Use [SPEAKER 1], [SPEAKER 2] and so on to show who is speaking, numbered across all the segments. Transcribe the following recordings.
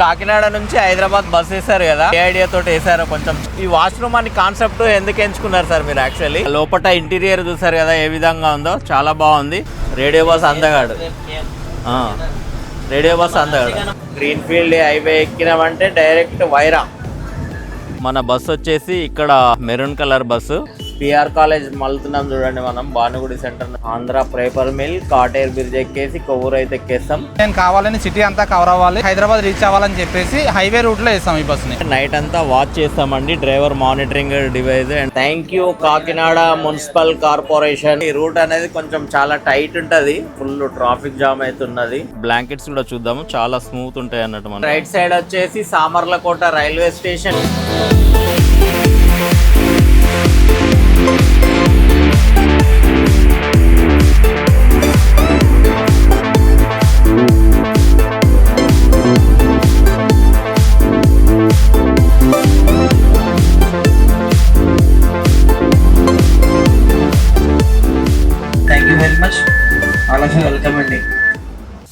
[SPEAKER 1] కాకినాడ నుంచి హైదరాబాద్ బస్ వేసారు కదా, ఏ ఐడియా తోటి వేసారో కొంచెం. ఈ వాష్రూమ్ అని కాన్సెప్ట్ ఎందుకు ఎంచుకున్నారు సార్ మీరు? యాక్చువల్లీ లోపల ఇంటీరియర్ చూసారు కదా ఏ విధంగా ఉందో, చాలా బాగుంది. రేడియో బస్ అందగాడు, రేడియో బస్ అందగాడు. గ్రీన్ ఫీల్డ్ హైవే ఎక్కినామంటే డైరెక్ట్ వైరా. మన బస్సు వచ్చేసి ఇక్కడ maroon colour bus. PR college మళ్తున్నాం చూడండి మనం, Bhanugudi centre. Andhra paper mill, Katheru bridge ఎక్కేసి కొవ్వూరు అయితే ఎక్కేస్తాం.
[SPEAKER 2] నేను కావాలని సిటీ అంతా కవర్ అవ్వాలి, హైదరాబాద్ రీచ్ అవ్వాలని చెప్పేసి హైవే రూట్ లో వేస్తాం ఈ బస్ ని.
[SPEAKER 1] నైట్ అంతా వాచ్ చేస్తామండి, driver monitoring device. And thank you Kakinada municipal corporation. ఈ రూట్ అనేది కొంచెం చాలా టైట్ ఉంటది, ఫుల్ ట్రాఫిక్ జామ్ అవుతున్నది. బ్లాంకెట్స్ కూడా చూద్దాము, చాలా స్మూత్ ఉంటాయి అన్నట్టు. మనం రైట్ సైడ్ వచ్చేసి Samarlakota railway station.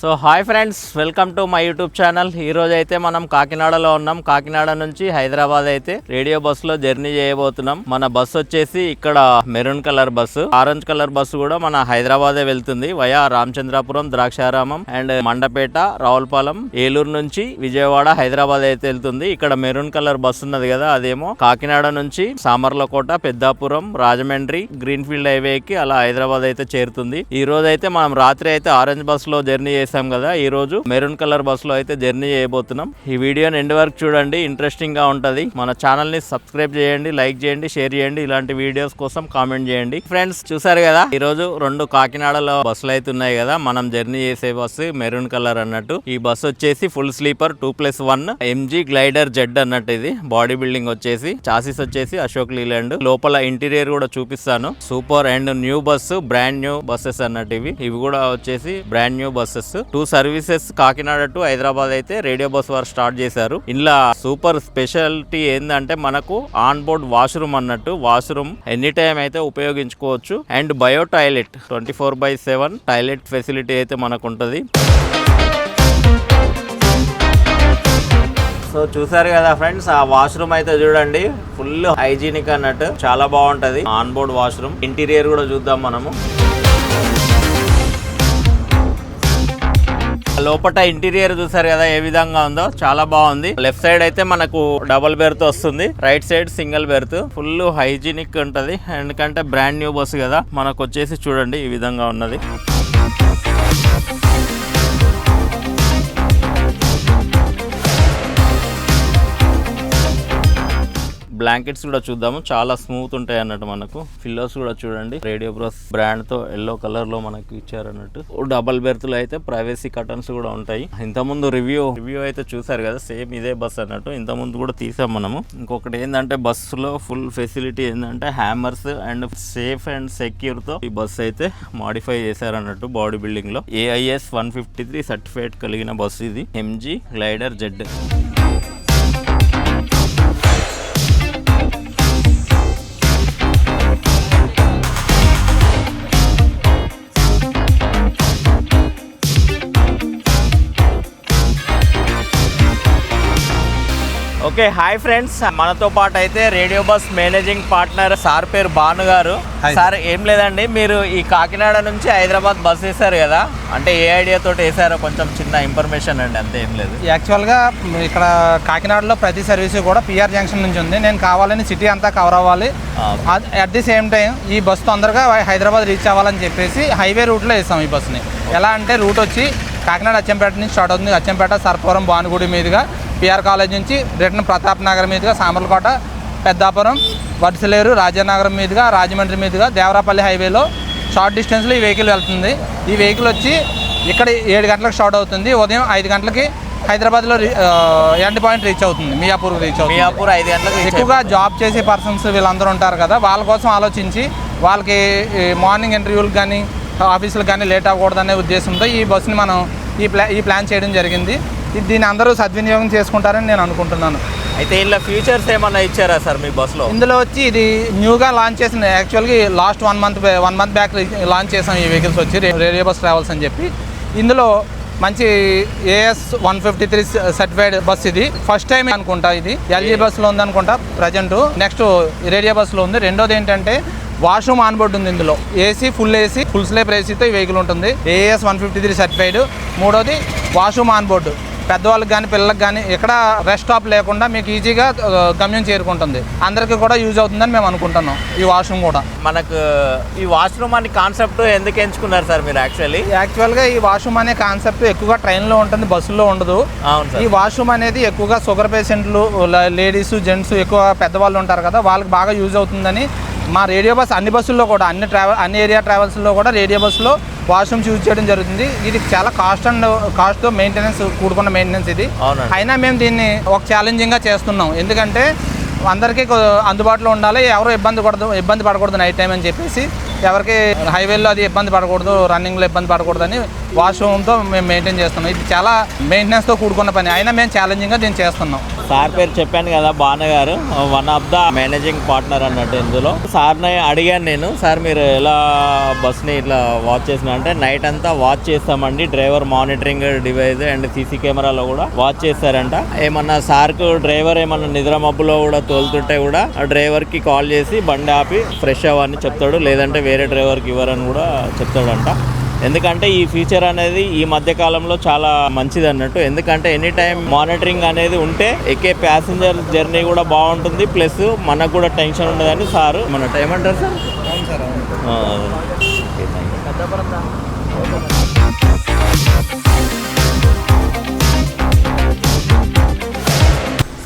[SPEAKER 1] So hi friends, welcome to my YouTube channel. ఈ రోజు అయితే మనం కాకినాడలో ఉన్నాం. కాకినాడ నుంచి హైదరాబాద్ అయితే రేడియో బస్సులో జర్నీ చేయబోతున్నాం. మన బస్సు వచ్చేసి ఇక్కడ maroon colour bus, orange colour bus కూడా మన హైదరాబాదే వెళ్తుంది వయా రామచంద్రాపురం, ద్రాక్షారామం అండ్ మండపేట, రావులపాలెం, ఏలూరు నుంచి విజయవాడ, హైదరాబాద్ అయితే వెళ్తుంది. ఇక్కడ మెరూన్ కలర్ బస్సు ఉన్నది కదా, అదేమో కాకినాడ నుంచి సామర్లకోట, పెద్దాపురం, రాజమండ్రి, గ్రీన్ ఫీల్డ్ హైవేకి అలా హైదరాబాద్ అయితే చేరుతుంది. ఈ రోజు అయితే మనం రాత్రి అయితే ఆరెంజ్ బస్ లో జర్నీ చేసాం కదా, ఈ రోజు మెరూన్ కలర్ బస్ లో అయితే జర్నీ చేయబోతున్నాం. ఈ వీడియోని ఎండ్ వరకు చూడండి, ఇంట్రెస్టింగ్ గా ఉంటది. మన ఛానల్ ని సబ్స్క్రైబ్ చేయండి, లైక్ చేయండి, షేర్ చేయండి. ఇలాంటి వీడియోస్ కోసం కామెంట్ చేయండి. ఫ్రెండ్స్ చూసారు కదా, ఈ రోజు రెండు కాకినాడలో బస్సులు అయితే ఉన్నాయి కదా, మనం జర్నీ చేసే బస్సు మెరూన్ కలర్ అన్నట్టు. ఈ బస్ వచ్చేసి full sleeper 2+1 MG glider Z అన్నట్టు. ఇది బాడీ బిల్డింగ్ వచ్చేసి, చాసిస్ వచ్చేసి అశోక్ లీలాండ్. లోపల ఇంటీరియర్ కూడా చూపిస్తాను. Super and new bus, brand new buses అన్నట్టు. ఇవి కూడా వచ్చేసి brand new buses. 2 services Kakinada to Hyderabad అయితే రేడియో బస్ వారు స్టార్ట్ చేశారు. ఇలా సూపర్ స్పెషాలిటీ ఏంటంటే మనకు ఆన్ బోర్డ్ వాష్రూమ్ అన్నట్టు. వాష్రూమ్ ఎనీ టైం అయితే ఉపయోగించుకోవచ్చు. And bio toilet 24/7 toilet facility అయితే మనకు ఉంటుంది. సో చూసారు కదా ఫ్రెండ్స్, ఆ వాష్రూమ్ అయితే చూడండి, ఫుల్ హైజీనిక్ అన్నట్టు, చాలా బాగుంటది ఆన్ బోర్డ్ వాష్రూమ్. ఇంటీరియర్ కూడా చూద్దాం మనము. లోపల ఇంటీరియర్ చూసారు కదా ఏ విధంగా ఉందో, చాలా బాగుంది. లెఫ్ట్ సైడ్ అయితే మనకు డబుల్ బెర్త్ వస్తుంది, right side single berth. Full hygienic ఉంటది, ఎందుకంటే బ్రాండ్ న్యూ బస్సు కదా. మనకు వచ్చేసి చూడండి ఈ విధంగా ఉన్నది. బ్లాంకెట్స్ కూడా చూద్దాము, చాలా స్మూత్ ఉంటాయి అన్నట్టు. మనకు పిల్లోస్ కూడా చూడండి, రేడియో బ్రస్ బ్రాండ్ తో ఎల్లో కలర్ లో మనకు ఇచ్చారు అన్నట్టు. డబల్ బెర్త్ లో అయితే ప్రైవసీ కర్టన్స్ కూడా ఉంటాయి. ఇంత ముందు రివ్యూ అయితే చూసారు కదా, సేమ్ ఇదే బస్ అన్నట్టు. ఇంత ముందు కూడా తీసాం మనము. ఇంకొకటి ఏంటంటే బస్సులో ఫుల్ ఫెసిలిటీ ఏంటంటే hammers and safe and secure తో ఈ బస్ అయితే మాడిఫై చేశారు అన్నట్టు. బాడీ బిల్డింగ్ లో AIS 153 సర్టిఫికేట్ కలిగిన బస్సు ఇది, MG glider Z. Okay, hi friends, మనతో పాటు అయితే radio bus managing partner sir పేరు భాను గారు. సార్ ఏం లేదండి, మీరు ఈ కాకినాడ నుంచి హైదరాబాద్ బస్ వేసారు కదా, అంటే ఏ ఐడియా తోటి వేసారో కొంచెం చిన్న ఇన్ఫర్మేషన్ అండి, అంతే, ఏం లేదు.
[SPEAKER 2] యాక్చువల్గా ఇక్కడ కాకినాడలో ప్రతి సర్వీస్ కూడా PR జంక్షన్ నుంచి ఉంది. నేను కావాలని సిటీ అంతా కవర్ అవ్వాలి, అట్ ది సేమ్ టైం ఈ బస్ తొందరగా హైదరాబాద్ రీచ్ అవ్వాలని చెప్పేసి హైవే రూట్లో వేస్తాం ఈ బస్ని. ఎలా అంటే రూట్ వచ్చి కాకినాడ అచ్చంపేట నుంచి స్టార్ట్ అవుతుంది. అచ్చంపేట, సర్పవరం, భానుగుడి మీదుగా PR కాలేజ్ నుంచి రిటర్న్ ప్రతాప్ నగర్ మీదుగా సామర్లకోట, పెద్దాపురం, వడ్సలేరు, రాజానగరం మీదుగా రాజమండ్రి మీదుగా దేవరాపల్లి హైవేలో షార్ట్ డిస్టెన్స్లో ఈ వెహికల్ వెళ్తుంది. ఈ వెహికల్ వచ్చి ఇక్కడ 7 గంటలకు స్టార్ట్ అవుతుంది. ఉదయం 5 గంటలకి హైదరాబాద్లో ఎండ్ పాయింట్ రీచ్ అవుతుంది, మియాపూర్ రీచ్ అవుతుంది.
[SPEAKER 1] మియాపూర్ 5 గంటలకు. ఎక్కువగా
[SPEAKER 2] జాబ్ చేసే పర్సన్స్ వీళ్ళందరూ ఉంటారు కదా, వాళ్ళ కోసం ఆలోచించి వాళ్ళకి మార్నింగ్ ఇంటర్వ్యూలకు కానీ ఆఫీసులకు కానీ లేట్ అవ్వకూడదనే ఉద్దేశంతో ఈ బస్సుని మనం ఈ ప్లాన్ చేయడం జరిగింది. దీన్ని అందరూ సద్వినియోగం చేసుకుంటారని నేను అనుకుంటున్నాను.
[SPEAKER 1] అయితే ఇలా ఫీచర్స్ ఏమన్నా ఇచ్చారా సార్ మీ బస్సులో?
[SPEAKER 2] ఇందులో వచ్చి ఇది న్యూగా లాంచ్ చేసిన, యాక్చువల్గా లాస్ట్ 1 మంత్ బ్యాక్ లాంచ్ చేసాం ఈ వెహికల్స్ వచ్చి రేడియో బస్ ట్రావెల్స్ అని చెప్పి. ఇందులో మంచి AS 153 సర్టిఫైడ్ బస్ ఇది. ఫస్ట్ టైం అనుకుంటా ఇది LG బస్సులో ఉంది అనుకుంటా ప్రజెంట్. నెక్స్ట్ రేడియో బస్సులో ఉంది. రెండోది ఏంటంటే వాష్రూమ్ ఆన్ బోర్డు ఉంది ఇందులో. ఫుల్ స్లీపర్ ఏసీతో ఈ వెహికల్ ఉంటుంది. AS 153 certified. మూడోది వాష్రూమ్ ఆన్ బోర్డు. పెద్దవాళ్ళకి కానీ పిల్లలకు కానీ ఎక్కడ రెస్ట్ స్టాప్ లేకుండా మీకు ఈజీగా గమ్యం చేరుకుంటుంది. అందరికీ కూడా యూజ్ అవుతుందని మేము అనుకుంటున్నాం. ఈ వాష్రూమ్ కూడా
[SPEAKER 1] మనకు ఈ వాష్రూమ్ అనే కాన్సెప్ట్ ఎందుకు ఎంచుకున్నారు సార్ మీరు?
[SPEAKER 2] యాక్చువల్గా ఈ వాష్రూమ్ అనే కాన్సెప్ట్ ఎక్కువగా ట్రైన్లో ఉంటుంది, బస్సుల్లో ఉండదు. ఈ వాష్రూమ్ అనేది ఎక్కువగా షుగర్ పేషెంట్లు, లేడీస్, జెంట్స్, ఎక్కువ పెద్దవాళ్ళు ఉంటారు కదా, వాళ్ళకి బాగా యూజ్ అవుతుందని మా రేడియో బస్ అన్ని బస్సుల్లో కూడా అన్ని ఏరియా ట్రావెల్స్లో కూడా రేడియో బస్సులో వాష్రూమ్స్ యూజ్ చేయడం జరుగుతుంది. ఇది చాలా కాస్ట్తో మెయింటెనెన్స్ కూడుకున్న మెయింటెనెన్స్ ఇది. అయినా మేము దీన్ని ఒక ఛాలెంజింగ్గా చేస్తున్నాం. ఎందుకంటే అందరికీ అందుబాటులో ఉండాలి, ఎవరు ఇబ్బంది పడకూడదు నైట్ టైం అని చెప్పేసి. ఎవరికి హైవేలో అది ఇబ్బంది పడకూడదు, రన్నింగ్లో ఇబ్బంది పడకూడదని వాష్రూమ్తో మేము మెయింటైన్ చేస్తున్నాం. ఇది చాలా మెయింటెనెన్స్తో కూడుకున్న పని, అయినా మేము ఛాలెంజింగ్గా దీన్ని చేస్తున్నాం.
[SPEAKER 1] సార్ పేరు చెప్పాను కదా, భాను గారు one of the managing partner అన్నట్టు ఇందులో. సార్ని అడిగాను నేను, సార్ మీరు ఎలా బస్ని ఇట్లా వాచ్ చేసిన అంటే, నైట్ అంతా వాచ్ చేస్తామండి, driver monitoring device and CC కెమెరాలో కూడా వాచ్ చేస్తారంట. ఏమన్నా సార్కు డ్రైవర్ ఏమన్నా నిద్ర మబ్బులో కూడా తోలుతుంటే కూడా ఆ డ్రైవర్కి కాల్ చేసి బండి ఆపి ఫ్రెష్ అవ్వని చెప్తాడు, లేదంటే వేరే డ్రైవర్కి ఇవ్వరని కూడా చెప్తాడంట. ఎందుకంటే ఈ ఫీచర్ అనేది ఈ మధ్య కాలంలో చాలా మంచిది అన్నట్టు. ఎందుకంటే ఎనీ టైం మానిటరింగ్ అనేది ఉంటే ఎక్కే ప్యాసింజర్ జర్నీ కూడా బాగుంటుంది, ప్లస్ మనకు కూడా టెన్షన్ ఉండదని సార్ మన ఏమంటారు sir.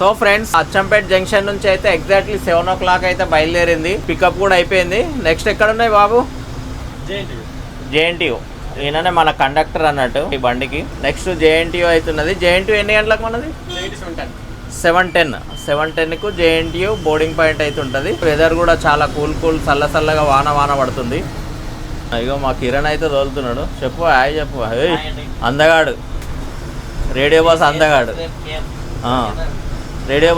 [SPEAKER 1] So friends, Achampet junction నుంచి అయితే ఎగ్జాక్ట్లీ 7 o'clock అయితే బయలుదేరింది. పికప్ కూడా అయిపోయింది. నెక్స్ట్ ఎక్కడ ఉన్నాయి బాబు? JNTU. ఈయననే మన కండక్టర్ అన్నట్టు ఈ బండికి. నెక్స్ట్ JNTU అవుతున్నది. JNTU ఎన్ని గంటలకు మనది? 7:10కు JNTU బోర్డింగ్ పాయింట్ అయితే ఉంటుంది. వెదర్ కూడా చాలా కూల్ చల్లగా వాన పడుతుంది. ఇగో మా కిరణ్ అయితే తోలుతున్నాడు. చెప్పు హాయ్ చెప్పు. అందగాడు, రేడియో బస్ అందగాడు, రేడియో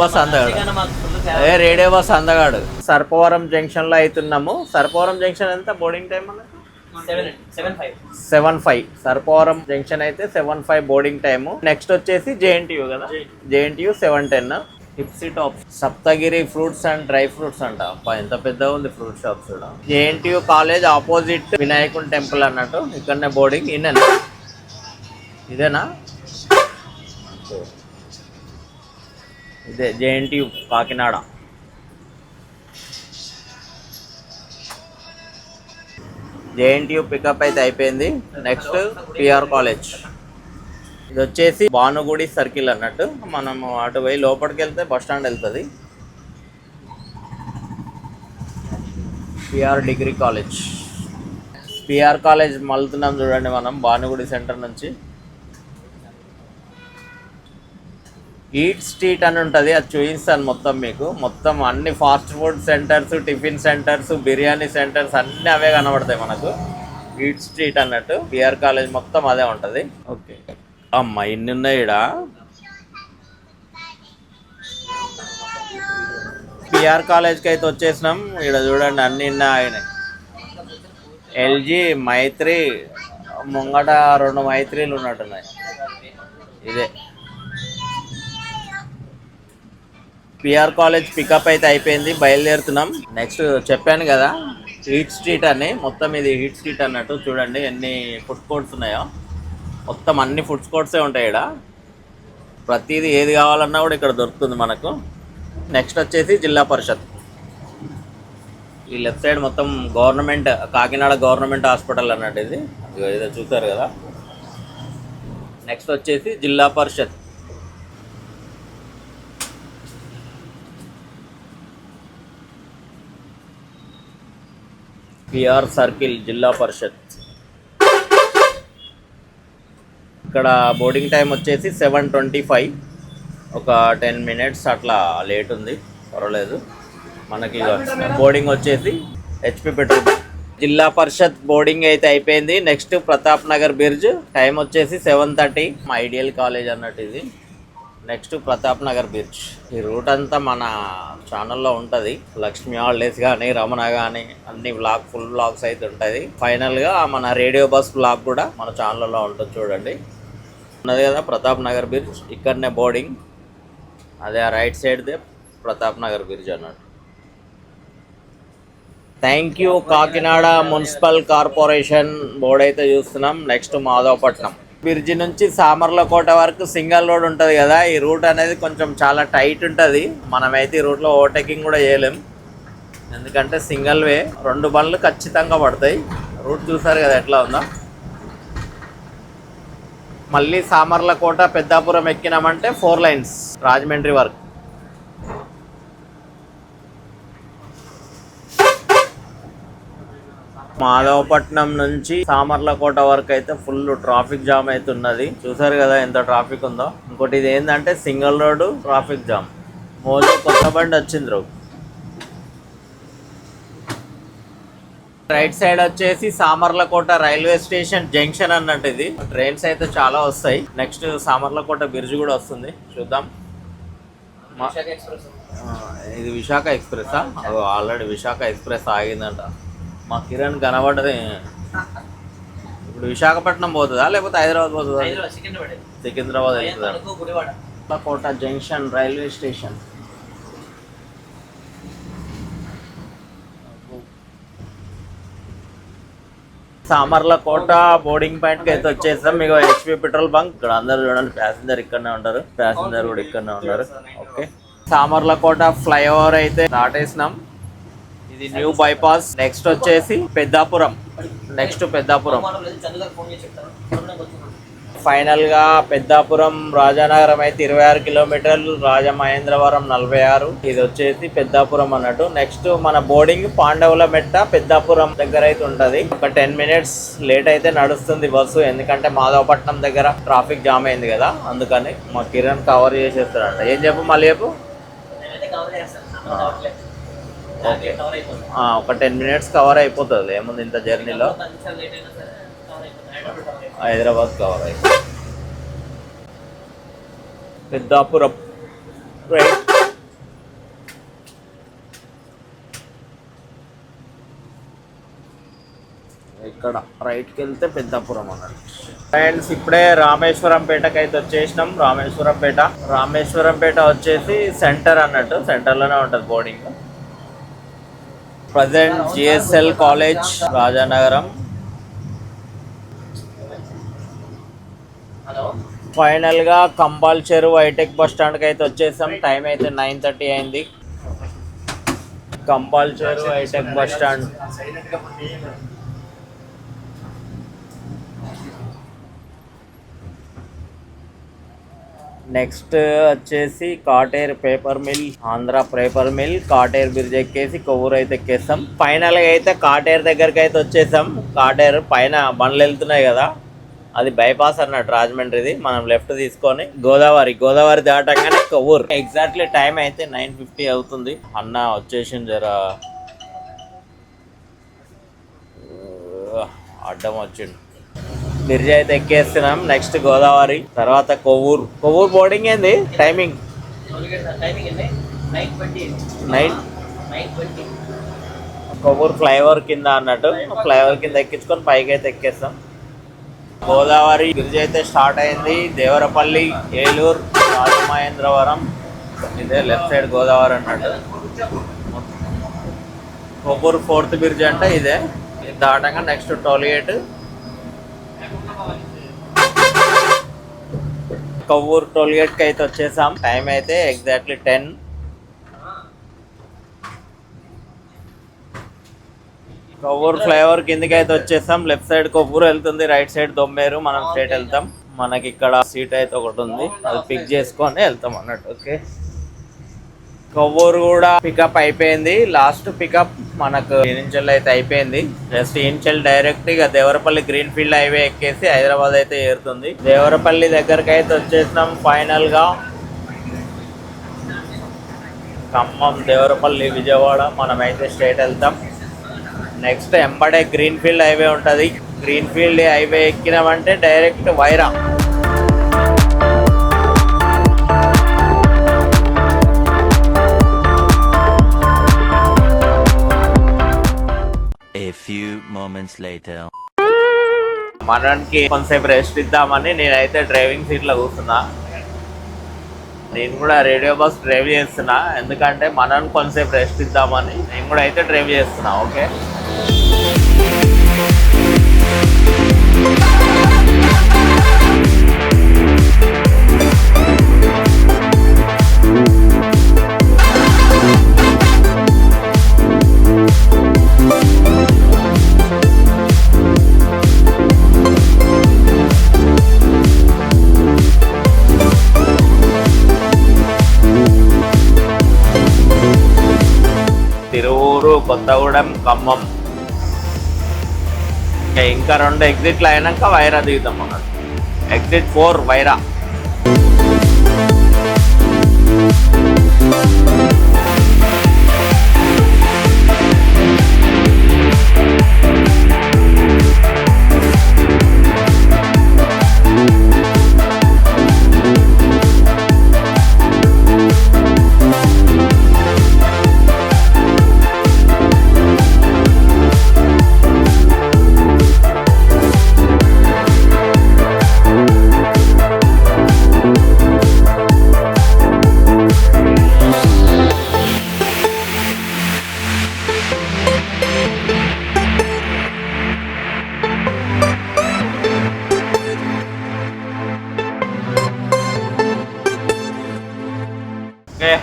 [SPEAKER 1] బస్ అందగాడు. సర్పవరం జంక్షన్ లో అవుతున్నాము. సర్పవరం జంక్షన్ ఎంత బోర్డింగ్ టైం అన్న? 7:05. సర్పవరం జంక్షన్ అయితే 7:05 బోర్డింగ్ టైము. నెక్స్ట్ వచ్చేసి JNTU కదా, JNTU 7:10. హిప్సీ టాప్ Saptagiri fruits and dry fruits అంట. ఎంత పెద్దగా ఉంది ఫ్రూట్ షాప్స్ కూడా. JNTU కాలేజ్ ఆపోజిట్ వినాయకుని టెంపుల్ అన్నట్టు. ఇక్కడనే బోర్డింగ్. ఇదేనా? ఇదే JNTU కాకినాడ. JNTU పికప్ అయితే అయిపోయింది. Next PR college. ఇది వచ్చేసి భానుగుడి సర్కిల్ అన్నట్టు. మనము అటు పోయి లోపలికి వెళ్తే బస్ స్టాండ్ వెళ్తుంది. PR degree college. PR college మళ్తున్నాం చూడండి మనం భానుగుడి సెంటర్ నుంచి. ఈట్ స్ట్రీట్ అని ఉంటుంది, అది చూపిస్తాను మొత్తం మీకు. మొత్తం అన్ని fast food centres, tiffin centres, biryani centres అన్నీ అవే కనబడతాయి మనకు. ఈట్ స్ట్రీట్ అన్నట్టు PR కాలేజ్ మొత్తం అదే ఉంటుంది. ఓకే అమ్మ, ఇన్ని ఉన్నాయి ఈడ. PR కాలేజ్కి అయితే వచ్చేసినాం. ఇక్కడ చూడండి అన్ని అయినాయి. LG, మైత్రి, ముంగట 2 మైత్రీలు ఉన్నట్టున్నాయి. ఇదే PR కాలేజ్ పికప్ అయితే అయిపోయింది, బయలుదేరుతున్నాం. నెక్స్ట్ చెప్పాను కదా హీట్ స్ట్రీట్ అని, మొత్తం ఇది హీట్ స్ట్రీట్ అన్నట్టు. చూడండి ఎన్ని ఫుడ్ కోర్ట్స్ ఉన్నాయో. మొత్తం అన్ని ఫుడ్ కోర్ట్సే ఉంటాయి ఇక్కడ. ప్రతిదీ ఏది కావాలన్నా కూడా ఇక్కడ దొరుకుతుంది మనకు. నెక్స్ట్ వచ్చేసి జిల్లా పరిషత్. ఈ లెఫ్ట్ సైడ్ మొత్తం గవర్నమెంట్, కాకినాడ గవర్నమెంట్ హాస్పిటల్ అన్నట్టు ఇది. ఏదో చూసారు కదా. నెక్స్ట్ వచ్చేసి జిల్లా పరిషత్. PR సర్కిల్ జిల్లా పరిషత్. ఇక్కడ బోర్డింగ్ టైం వచ్చేసి 7:25. ఒక 10 minutes అట్లా లేట్ ఉంది, పర్వాలేదు. మనకి బోర్డింగ్ వచ్చేసి HP పెట్రోల్. జిల్లా పరిషత్ బోర్డింగ్ అయితే అయిపోయింది. Next Pratap Nagar bridge. Time వచ్చేసి 7:30. మా ఐడియల్ కాలేజ్ అన్నట్టు ఇది. Next Pratap Nagar bridge. ఈ రూట్ అంతా మన ఛానల్లో ఉంటుంది. లక్ష్మీ హాలిడేస్ కానీ, రమణ కానీ అన్ని ఫుల్ వ్లాగ్స్ అయితే ఉంటుంది. ఫైనల్గా మన రేడియో బస్ వ్లాగ్ కూడా మన ఛానల్లో ఉంటుంది చూడండి. ఉన్నది కదా ప్రతాప్ నగర్ బ్రిడ్జ్, ఇక్కడనే బోర్డింగ్. అదే ఆ రైట్ సైడ్దే ప్రతాప్ నగర్ బ్రిడ్జ్ అన్నట్టు. Thank you Kakinada municipal corporation board అయితే చూస్తున్నాం. నెక్స్ట్ మాధవపట్నం బ్రిడ్జి నుంచి సామర్లకోట వరకు సింగల్ రోడ్ ఉంటుంది కదా. ఈ రూట్ అనేది కొంచెం చాలా టైట్ ఉంటుంది. మనమైతే ఈ రూట్లో ఓవర్టేకింగ్ కూడా చేయలేం, ఎందుకంటే సింగిల్ వే. 2 బండ్లు ఖచ్చితంగా పడతాయి. రూట్ చూసారు కదా ఎట్లా ఉందో. మళ్ళీ సామర్లకోట పెద్దాపురం ఎక్కినామంటే 4 లైన్స్ రాజమండ్రి వరకు. మాధవపట్నం నుంచి సామర్లకోట వరకు అయితే ఫుల్ ట్రాఫిక్ జామ్ అయితే ఉన్నది. చూసారు కదా ఎంత ట్రాఫిక్ ఉందో. ఇంకోటి ఇది ఏంటంటే single road traffic jam. Mojo కొత్త బండి వచ్చింది రో. రైట్ సైడ్ వచ్చేసి సామర్లకోట రైల్వే స్టేషన్ జంక్షన్ అన్నట్టు. ఇది ట్రైన్స్ అయితే చాలా వస్తాయి. నెక్స్ట్ సామర్లకోట బ్రిడ్జ్ కూడా వస్తుంది, చూద్దాం. ఇది Visakha express. Already Visakha express ఆగిందంట. మా కిరణ్ కనబడ్డది. ఇప్పుడు విశాఖపట్నం పోతుందా లేకపోతే హైదరాబాద్ పోతుందా? సికింద్రాబాద్ వెళ్తుందా? Kota junction railway station. Samarlakota boarding పాయింట్కి అయితే వచ్చేసాం. మీకు హెచ్పి పెట్రోల్ బంక్ ఇక్కడ అందరూ చూడండి. ప్యాసింజర్ ఇక్కడనే ఉంటారు, ప్యాసింజర్ కూడా ఇక్కడనే ఉన్నారు. ఓకే, సామర్లకోట ఫ్లైఓవర్ అయితే దాటేసినాం. ఇది న్యూ బైపాస్. నెక్స్ట్ వచ్చేసి పెద్దాపురం. ఫైనల్ గా పెద్దాపురం రాజానగరం అయితే 26 కిలోమీటర్లు, రాజమహేంద్రవరం 46. ఇది వచ్చేసి పెద్దాపురం అన్నట్టు. నెక్స్ట్ మన బోర్డింగ్ పాండవుల మెట్ట పెద్దాపురం దగ్గర అయితే ఉంటది. ఒక 10 మినిట్స్ లేట్ అయితే నడుస్తుంది బస్సు, ఎందుకంటే మాధవపట్నం దగ్గర ట్రాఫిక్ జామ్ అయింది కదా, అందుకని. మా కిరణ్ కవర్ చేసేస్తారంట. ఏం చెప్పు, మళ్ళీ చెప్పు. ఓకే, ఒక 10 మినిట్స్ కవర్ అయిపోతుంది. ఏముంది ఇంత జర్నీలో. హైదరాబాద్ కవర్ అయిపోతుంది. పెద్దాపురం రైట్. ఇక్కడ రైట్కి వెళ్తే పెద్దాపురం అన్నట్టు. ఫ్రెండ్స్ ఇప్పుడే రామేశ్వరంపేటకి అయితే వచ్చేసినాం. రామేశ్వరంపేట వచ్చేసి సెంటర్ అన్నట్టు. సెంటర్లోనే ఉంటుంది boarding. Present GSL college Rajanagaram. Final గా కంబాల్ చెరువు హైటెక్ బస్ స్టాండ్ కి అయితే వచ్చేసాం. టైం అయితే 9:30 అయింది. కంబాల్ చెరువు హైటెక్ బస్ స్టాండ్. నెక్స్ట్ వచ్చేసి Katheru paper mill, Andhra paper mill. Katheru bridge ఎక్కేసి కొవ్వూరు అయితే ఎక్కేస్తాం. ఫైనల్ గా అయితే కాటేర్ దగ్గరికి అయితే వచ్చేసాం. కాటేర్ పైన బండ్లు వెళ్తున్నాయి కదా, అది బైపాస్ అన్నట్టు రాజమండ్రిది. మనం లెఫ్ట్ తీసుకొని గోదావరి దాటంగానే కొవ్వూరు. ఎగ్జాక్ట్లీ టైం అయితే 9:50 అవుతుంది. అన్న వచ్చేసింది, జర అడ్డం వచ్చిండు. బ్రిడ్జ్ అయితే ఎక్కేస్తున్నాం. నెక్స్ట్ గోదావరి, తర్వాత కొవ్వూరు. బోర్డింగ్ ఏంది టైమింగ్? 9:20. కొవ్వూరు ఫ్లైఓవర్ కింద అన్నట్టు. ఫ్లైఓవర్ కింద ఎక్కించుకొని పైకి అయితే ఎక్కేస్తాం. గోదావరి బ్రిడ్జ్ అయితే స్టార్ట్ అయింది. దేవరపల్లి, ఏలూరు, రాజమహేంద్రవరం. ఇదే లెఫ్ట్ సైడ్ గోదావరి అన్నట్టు. కొవ్వూరు 4th బ్రిడ్జ్ అంటే ఇదే. ఇది దాటంగా నెక్స్ట్ టోల్గేట్. కొవ్వూరు టోల్గేట్కి అయితే వచ్చేసాం. టైం అయితే ఎగ్జాక్ట్లీ 10. కొవ్వూరు ఫ్లైఓవర్ కిందకి అయితే వచ్చేసాం. లెఫ్ట్ సైడ్ కొవ్వూరు వెళ్తుంది, రైట్ సైడ్ దొమ్మేరు. మనం స్ట్రేట్ వెళ్తాం. మనకి ఇక్కడ సీట్ అయితే ఒకటి ఉంది, అది పిక్ చేసుకొని వెళ్తాం అన్నట్టు. ఓకే, కొవ్వూరు కూడా పికప్ అయిపోయింది. లాస్ట్ పికప్ మనకు ఇనించల్ అయితే అయిపోయింది. జస్ట్ ఇనించల్ డైరెక్ట్ ఇక దేవరపల్లి గ్రీన్ ఫీల్డ్ హైవే ఎక్కేసి హైదరాబాద్ అయితే ఏరుతుంది. దేవరపల్లి దగ్గరకు అయితే వచ్చేసినాం. ఫైనల్ గా ఖమ్మం, దేవరపల్లి, విజయవాడ. మనమైతే స్ట్రేట్ వెళ్తాం. నెక్స్ట్ ఎంబడే గ్రీన్ ఫీల్డ్ హైవే ఉంటుంది. గ్రీన్ ఫీల్డ్ హైవే ఎక్కినామంటే direct Vyra.
[SPEAKER 3] A few moments later.
[SPEAKER 1] మనకి కొంతసేపు రెస్ట్ ఇద్దామని నేనైతే డ్రైవింగ్ సీట్లో కూర్చున్నా. నేను కూడా రేడియో బస్ డ్రైవ్ చేస్తున్నా, ఎందుకంటే మనం కొంతసేపు రెస్ట్ ఇద్దామని నేను కూడా అయితే డ్రైవ్ చేస్తున్నా. ఓకే, తిరువూరు, కొత్తగూడెం, ఖమ్మం, ఇంకా 2 ఎగ్జిట్లు అయినాక వైరా దిగుతాం అన్నట్టు. ఎగ్జిట్ 4 వైరా.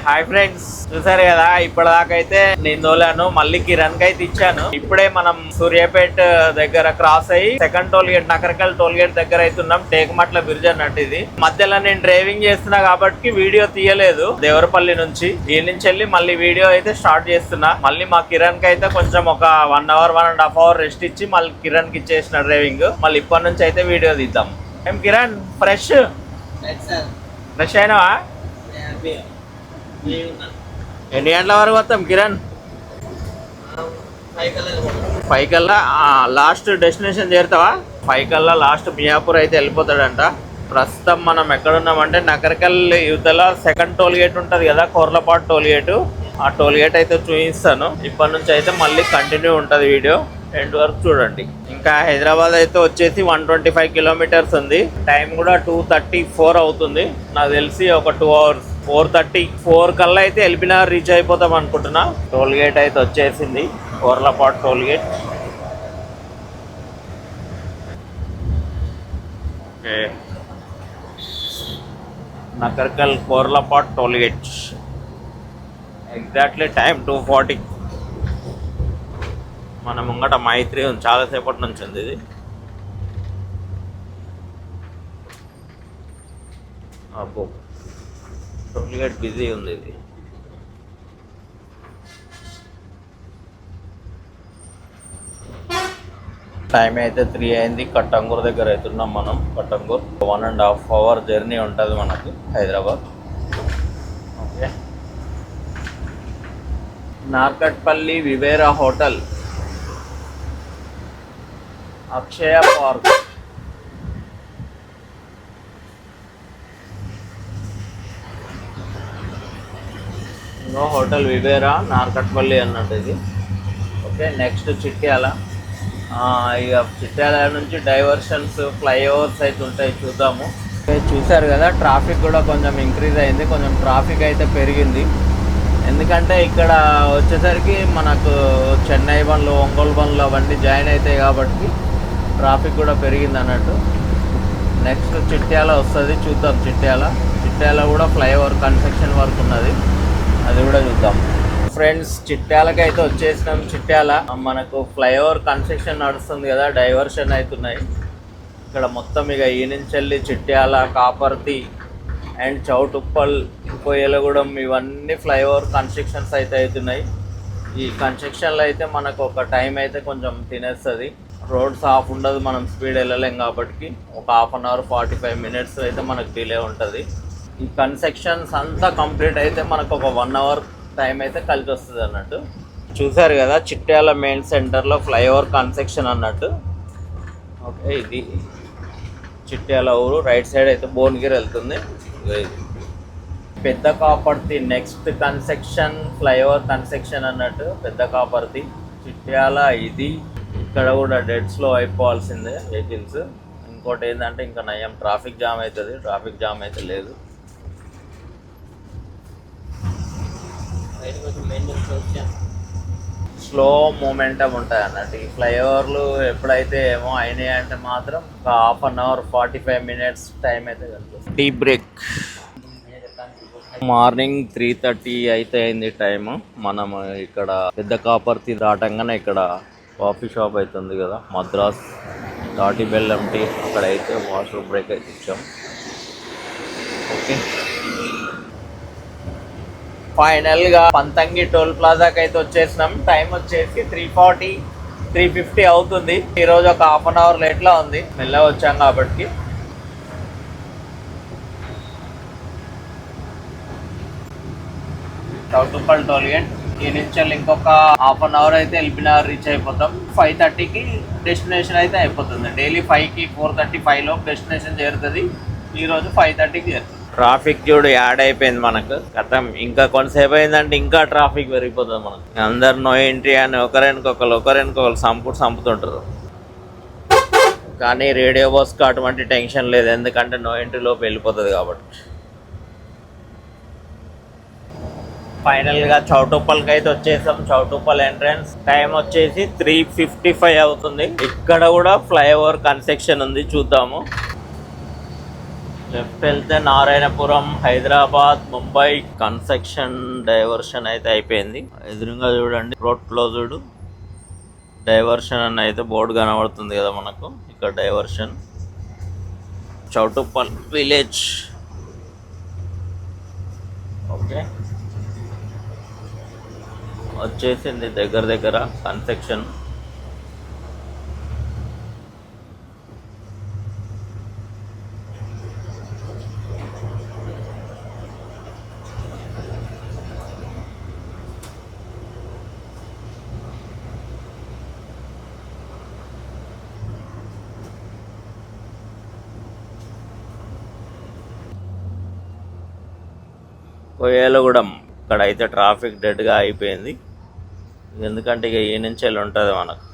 [SPEAKER 1] హాయ్ ఫ్రెండ్స్, చూసారు కదా ఇప్పటిదాకా అయితే నేను తోలాను. మళ్ళీ కిరణ్ కి అయితే ఇచ్చాను. ఇప్పుడే మనం సూర్యాపేట దగ్గర క్రాస్ అయ్యి second toll gate, Nakrekal toll gate దగ్గర అవుతున్నాం. టేకమట్ల బ్రిడ్జ్ అన్నట్టు ఇది. మధ్యలో నేను డ్రైవింగ్ చేస్తున్నా కాబట్టి వీడియో తీయలేదు. దేవరపల్లి నుంచి ఈ నుంచి వెళ్ళి మళ్ళీ వీడియో అయితే స్టార్ట్ చేస్తున్నా. మళ్ళీ మా కిరణ్ కి అయితే కొంచెం ఒక 1 అవర్ 1.5 అవర్ రెస్ట్ ఇచ్చి మళ్ళీ కిరణ్ కి ఇచ్చేసిన డ్రైవింగ్. మళ్ళీ ఇప్పటి నుంచి అయితే వీడియో తీద్దాం. ఏం కిరణ్, ఫ్రెష్ అయినావా? ఎన్ని గంటల వరకు వస్తాం కిరణ్? 5 కల్లా లాస్ట్ డెస్టినేషన్ చేరుతావా? 5 కల్లా లాస్ట్ మియాపూర్ అయితే వెళ్ళిపోతాడంట. ప్రస్తుతం మనం ఎక్కడున్నామంటే నకరకల్ యువతల సెకండ్ టోల్ గేట్ ఉంటుంది కదా, కొర్లపాటు టోల్ గేట్. ఆ టోల్ గేట్ అయితే చూపిస్తాను. ఇప్పటి నుంచి అయితే మళ్ళీ కంటిన్యూ ఉంటుంది వీడియో, ఎండ్ వరకు చూడండి. ఇంకా హైదరాబాద్ అయితే వచ్చేసి 125 కిలోమీటర్స్ ఉంది. టైం కూడా 2:34 అవుతుంది. నాకు తెలిసి ఒక 2 అవర్స్ 4:34 కల్లా అయితే ఎల్బీనగర్ రీచ్ అయిపోతాం అనుకుంటున్నా. టోల్ గేట్ అయితే వచ్చేసింది, Korlapahad toll gate. Okay, Nakrekal Korlapahad toll gate. Exactly time 2:40. మన ముంగట మైత్రి ఉంది, చాలాసేపటి నుంచి ఉంది ఇది. అబ్బో, టోల్ గేట్ బిజీ ఉంది ఇది. టైం అయితే 3 అయింది. కట్టంగూరు దగ్గర అవుతున్నాం మనం. కట్టంగూరు 1.5 అవర్ జర్నీ ఉంటుంది మనకు Hyderabad. Okay, Narketpally Vivera hotel, Akshaya park. ఇంకో హోటల్ వివేరా, నార్కట్పల్లి అన్నట్టు ఇది. Okay, next Chityal. ఇక చిట్యాల నుంచి డైవర్షన్స్, ఫ్లైఓవర్స్ అయితే ఉంటాయి, చూద్దాము. చూసారు కదా, ట్రాఫిక్ కూడా కొంచెం ఇంక్రీజ్ అయింది. కొంచెం ట్రాఫిక్ అయితే పెరిగింది. ఎందుకంటే ఇక్కడ వచ్చేసరికి మనకు చెన్నై బండ్లు, ఒంగోలు బండ్లు అవన్నీ జాయిన్ అవుతాయి కాబట్టి ట్రాఫిక్ కూడా పెరిగింది అన్నట్టు. నెక్స్ట్ చిట్యాల వస్తుంది, చూద్దాం. చిట్యాల కూడా ఫ్లైఓవర్ కన్స్ట్రక్షన్ వర్క్ ఉన్నది, అది కూడా చూద్దాం. ఫ్రెండ్స్, చిట్యాలకి అయితే వచ్చేసినాం. చిట్యాల మనకు ఫ్లైఓవర్ కన్స్ట్రక్షన్ నడుస్తుంది కదా, డైవర్షన్ అవుతున్నాయి ఇక్కడ మొత్తం. ఇక ఈ నుంచి వెళ్ళి చిట్యాల, కాపర్తి అండ్ చౌటుప్పల్, కోయలగూడెం, ఇవన్నీ ఫ్లైఓవర్ కన్స్ట్రక్షన్స్ అయితే అవుతున్నాయి. ఈ కన్స్ట్రక్షన్లో అయితే మనకు ఒక టైం అయితే కొంచెం తినేస్తుంది. రోడ్స్ ఆఫ్ ఉండదు, మనం స్పీడ్ వెళ్ళలేం కాబట్టి ఒక 1/2 అవర్ 45 మినిట్స్ అయితే మనకు డిలే ఉంటుంది. ఈ కన్స్ట్రక్షన్స్ అంతా కంప్లీట్ అయితే మనకు ఒక 1 అవర్ టైం అయితే కలిసి వస్తుంది అన్నట్టు. చూసారు కదా, చిట్యాల మెయిన్ సెంటర్లో ఫ్లైఓవర్ కన్స్ట్రక్షన్ అన్నట్టు. ఓకే, ఇది చిట్యాల ఊరు. రైట్ సైడ్ అయితే భువనగిరి వెళ్తుంది. పెద్ద Kaparthi next construction, flyover construction అన్నట్టు. పెద్ద కాపర్తి, చిట్యాల ఇది. ఇక్కడ కూడా డెడ్ స్లో అయిపోవాల్సిందే వెహికల్స్. ఇంకోటి ఏంటంటే ఇంకా నయం ట్రాఫిక్ జామ్ అవుతుంది, ట్రాఫిక్ జామ్ అయితే లేదు. స్లో మూమెంటం ఉంటాయి అన్నట్టు. ఈ ఫ్లైఓవర్లు ఎప్పుడైతే ఏమో అయినాయి అంటే మాత్రం ఒక 1/2 అవర్ 45 మినిట్స్ టైం అయితే కలుగుతుంది. Tea break. మార్నింగ్ 3:30 అయితే అయింది టైము. మనం ఇక్కడ పెద్ద కాపర్తి దాటంగానే ఇక్కడ కాఫీ షాప్ అవుతుంది కదా, మద్రాస్ తాటి బెల్లం టీ, అక్కడ అయితే వాష్రూమ్ బ్రేక్ అయితే ఇచ్చాం. ఓకే, ఫైనల్గా పంతంగి టోల్ ప్లాజాకి అయితే వచ్చేసినాం. టైం వచ్చేసి 3:40 3:50 అవుతుంది. ఈరోజు ఒక 1/2 అవర్ లేట్లో ఉంది, మెల్లగా వచ్చాం కాబట్టి. Choutuppal toll gate. ఈ నుంచి ఇంకొక 1/2 అవర్ అయితే ఎల్బీనగర్ రీచ్ అయిపోతాం. 5:30కి డెస్టినేషన్ అయితే అయిపోతుంది. డైలీ 5కి 4:35 లోపు డెస్టినేషన్ చేరుతుంది. ఈరోజు 5:30కి చేరుతుంది. ట్రాఫిక్ చూడు యాడ్ అయిపోయింది మనకు. గతం ఇంకా కొంతసేపు అయిందంటే ఇంకా ట్రాఫిక్ పెరిగిపోతుంది మనకు. అందరు నో ఎంట్రీ అని ఒకరికొకరు సంపుతుంటారు. కానీ రేడియో బస్కి అటువంటి టెన్షన్ లేదు, ఎందుకంటే నో ఎంట్రీ లోపు వెళ్ళిపోతుంది కాబట్టి. ఫైనల్గా చౌటుప్పల్కి అయితే వచ్చేసాం. చౌటుప్పల్ ఎంట్రన్స్ టైం వచ్చేసి 3:55 అవుతుంది. ఇక్కడ కూడా ఫ్లైఓవర్ కన్స్ట్రక్షన్ ఉంది, చూద్దాము. లెఫ్ట్ వెళ్తే నారాయణపురం, హైదరాబాద్, ముంబై కన్స్ట్రక్షన్ డైవర్షన్ అయితే అయిపోయింది. ఎదురుగా చూడండి, రోడ్ క్లోజ్డ్ డైవర్షన్ అని అయితే బోర్డు కనబడుతుంది కదా మనకు. ఇక్కడ డైవర్షన్ చౌటుప్పల్ విలేజ్. ఓకే, వచ్చేసింది దగ్గర కన్స్ట్రక్షన్. కొయ్యలగూడెం ఇక్కడ అయితే ట్రాఫిక్ డెడ్గా అయిపోయింది, ఎందుకంటే ఇక ఈ నుంచి వెళ్ళి ఉంటుంది మనకు.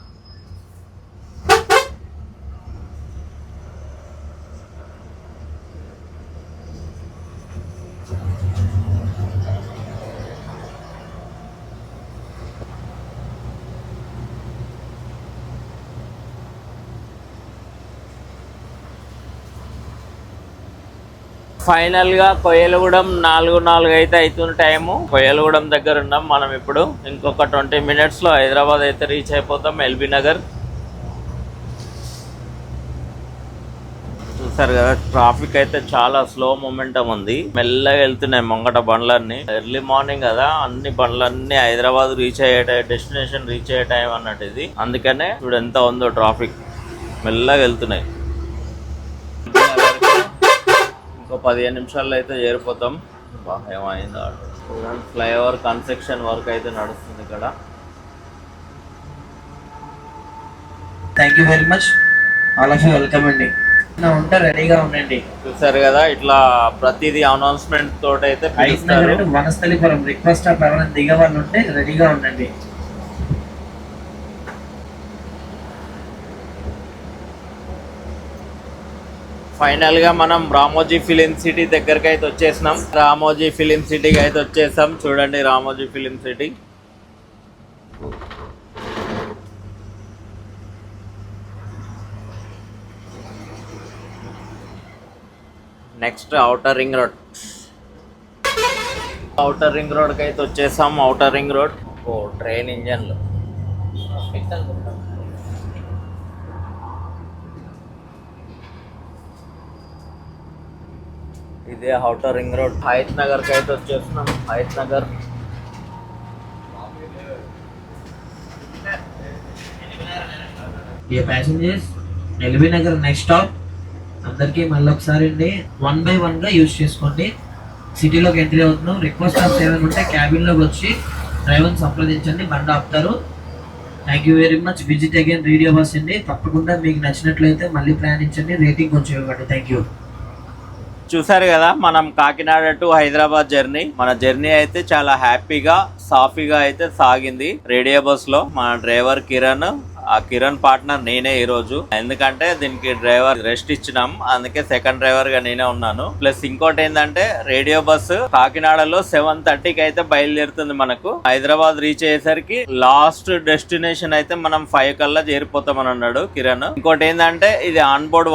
[SPEAKER 1] ఫైనల్గా కొయ్యలగూడెం 4:04 అయితే అవుతుంది టైము. కొయ్యలగూడెం దగ్గర ఉన్నాం మనం ఇప్పుడు. ఇంకొక 20 మినిట్స్లో హైదరాబాద్ అయితే రీచ్ అయిపోతాం, ఎల్బీ నగర్. చూసారు కదా, ట్రాఫిక్ అయితే చాలా స్లో మొమెంటం ఉంది. మెల్లగా వెళ్తున్నాయి ముంగట బండ్లన్నీ. ఎర్లీ మార్నింగ్ కదా, అన్ని బండ్లన్నీ హైదరాబాద్ రీచ్ అయ్యే డెస్టినేషన్ రీచ్ అయ్యే టైం అన్నట్టు ఇది. అందుకనే ఇప్పుడు ఎంత ఉందో ట్రాఫిక్, మెల్లగా వెళ్తున్నాయి. ఇంకో 15 నిమిషాల్లో అయితే చేరిపోతాం. ఏమైందా, ఫ్లైఓవర్ కన్స్ట్రక్షన్ వర్క్ అయితే నడుస్తుంది ఇక్కడ.
[SPEAKER 3] Thank you very much, all of you welcome అండి. ఉంటా రెడీగా ఉండండి.
[SPEAKER 1] చూసారు కదా, ఇట్లా ప్రతిదీ అనౌన్స్మెంట్ తోటి అయితే
[SPEAKER 3] వనస్థలిపురం రిక్వెస్ట్ ఆఫ్ ఎవరైనా దిగే వాళ్ళు ఉంటే రెడీగా ఉండండి.
[SPEAKER 1] ఫైనల్గా మనం రామోజీ ఫిలిం సిటీ దగ్గరికి అయితే వచ్చేసినాం. రామోజీ ఫిలిం సిటీకి అయితే వచ్చేసాం. చూడండి Ramoji film city. Next outer ring road. Outer ring రోడ్కి అయితే వచ్చేసాం. Outer ring road. ఓ ట్రైన్ ఇంజన్లు. ఇదే ఔటర్ రింగ్ రోడ్. హయత్ నగర్కి అయితే వచ్చేస్తున్నాం. హయత్ నగర్.
[SPEAKER 3] ఏ passengers, LB Nagar next stop. అందరికీ మళ్ళీ ఒకసారి అండి, 1 by 1 గా యూజ్ చేసుకోండి. సిటీలోకి ఎంట్రీ అవుతున్నాం. రిక్వెస్ట్ ఆఫ్ ఏమైనా ఉంటే క్యాబిన్లోకి వచ్చి డ్రైవర్ని సంప్రదించండి, బండి ఆపుతారు. Thank you very much. Visit again radio bus అండి. తప్పకుండా మీకు నచ్చినట్లయితే మళ్ళీ ప్రయాణించండి. రేటింగ్ కొంచెం ఇవ్వండి. Thank you.
[SPEAKER 1] చూసారు కదా, మనం కాకినాడ టు హైదరాబాద్ జర్నీ. మన జర్నీ అయితే చాలా హ్యాపీగా సాఫీగా అయితే సాగింది రేడియో బస్ లో. మన డ్రైవర్ కిరణ్, ఆ కిరణ్ పార్ట్నర్ నేనే ఈ రోజు, ఎందుకంటే దీనికి డ్రైవర్ రెస్ట్ ఇచ్చినాం, అందుకే సెకండ్ డ్రైవర్ గా నేనే ఉన్నాను. ప్లస్ ఇంకోటి ఏంటంటే రేడియో బస్సు కాకినాడలో 7:30కి అయితే బయలుదేరుతుంది. మనకు హైదరాబాద్ రీచ్ అయ్యేసరికి లాస్ట్ డెస్టినేషన్ అయితే మనం 5 కల్లా చేరిపోతామని అన్నాడు కిరణ్. ఇంకోటి ఏంటంటే ఇది ఆన్ బోర్డ్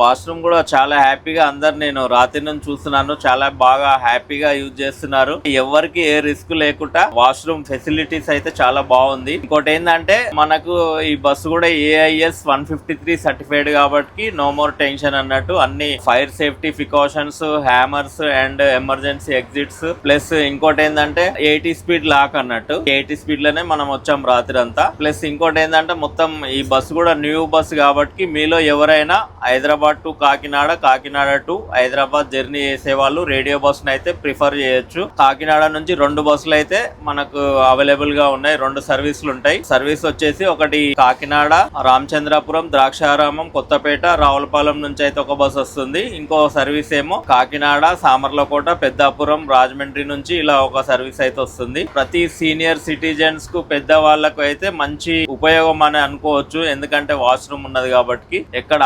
[SPEAKER 1] వాష్రూమ్ కూడా చాలా హ్యాపీగా అందరు, నేను రాత్రి నుంచి చూస్తున్నాను, చాలా బాగా హ్యాపీగా యూజ్ చేస్తున్నారు. ఎవరికి ఏ రిస్క్ లేకుండా వాష్రూమ్ ఫెసిలిటీస్ అయితే చాలా బాగుంది. ఇంకోటి ఏంటంటే మనకు ఈ బస్సు కూడా AIS 153 సర్టిఫైడ్ కాబట్టి నో మోర్ టెన్షన్ అన్నట్టు. అన్ని fire safety precautions, hammers and emergency exits, plus ఇంకోటి ఏంటంటే 80 స్పీడ్ లాక్ అన్నట్టు. 80 స్పీడ్ లోనే మనం వచ్చాం రాత్రి అంతా. ప్లస్ ఇంకోటి ఏంటంటే మొత్తం ఈ బస్సు కూడా న్యూ బస్సు కాబట్టి మీలో ఎవరైనా Hyderabad to Kakinada, Kakinada to Hyderabad journey చేసే వాళ్ళు రేడియో బస్ అయితే ప్రిఫర్ చేయొచ్చు. కాకినాడ నుంచి 2 బస్సులు అయితే మనకు అవైలబుల్ గా ఉన్నాయి. 2 సర్వీసులు ఉంటాయి. సర్వీస్ వచ్చేసి ఒకటి కాకినాడ, రామచంద్రాపురం, ద్రాక్షారామం, కొత్తపేట, రావులపాలెం నుంచి అయితే ఒక బస్ వస్తుంది. ఇంకో సర్వీస్ ఏమో కాకినాడ, సామర్లకోట, పెద్దాపురం, రాజమండ్రి నుంచి ఇలా ఒక సర్వీస్ అయితే వస్తుంది. ప్రతి సీనియర్ సిటిజన్స్ కు, పెద్ద వాళ్ళకు అయితే మంచి ఉపయోగం అని అనుకోవచ్చు. ఎందుకంటే వాష్రూమ్ ఉన్నది కాబట్టి ఎక్కడ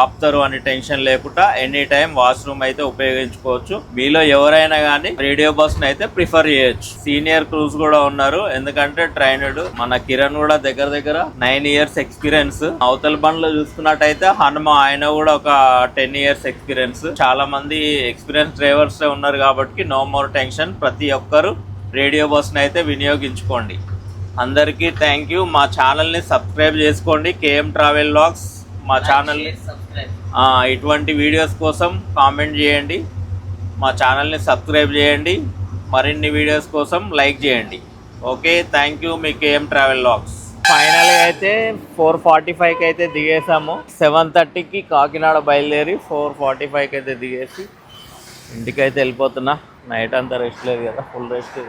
[SPEAKER 1] ఆపుతారు అని టెన్షన్ లేకుండా ఎనీ టైం వాష్రూమ్ అయితే ఉపయోగించుకోవచ్చు. మీలో ఎవరైనా కానీ రేడియో బస్ అయితే ప్రిఫర్ చేయొచ్చు. సీనియర్ క్రూస్ కూడా ఉన్నారు, ఎందుకంటే ట్రైనడ్ మన కిరణ్ కూడా దగ్గర 9 ఇయర్స్ ఎక్స్పీరియన్స్. అవతల బండ్లో చూసుకున్నట్టయితే హనుమ, ఆయన కూడా ఒక 10 ఇయర్స్ ఎక్స్పీరియన్స్. చాలా మంది ఎక్స్పీరియన్స్ డ్రైవర్స్ ఉన్నారు కాబట్టి నో మోర్ టెన్షన్. ప్రతి ఒక్కరు రేడియో బస్ అయితే వినియోగించుకోండి. అందరికీ థ్యాంక్ యూ. మా ఛానల్ని సబ్స్క్రైబ్ చేసుకోండి, KM ట్రావెల్ వ్లాగ్స్. మా ఛానల్ ఇటువంటి వీడియోస్ కోసం కామెంట్ చేయండి, మా ఛానల్ని సబ్స్క్రైబ్ చేయండి, మరిన్ని వీడియోస్ కోసం లైక్ చేయండి. Okay, thank you. Me KM travel vlogs. ఫైనల్గా అయితే 4:45కి అయితే దిగేసాము. 7:30కి కాకినాడ బయలుదేరి 4:45కి అయితే దిగేసి ఇంటికైతే వెళ్ళిపోతున్నా. నైట్ అంతా రెస్ట్ లేదు కదా, ఫుల్ రెస్ట్.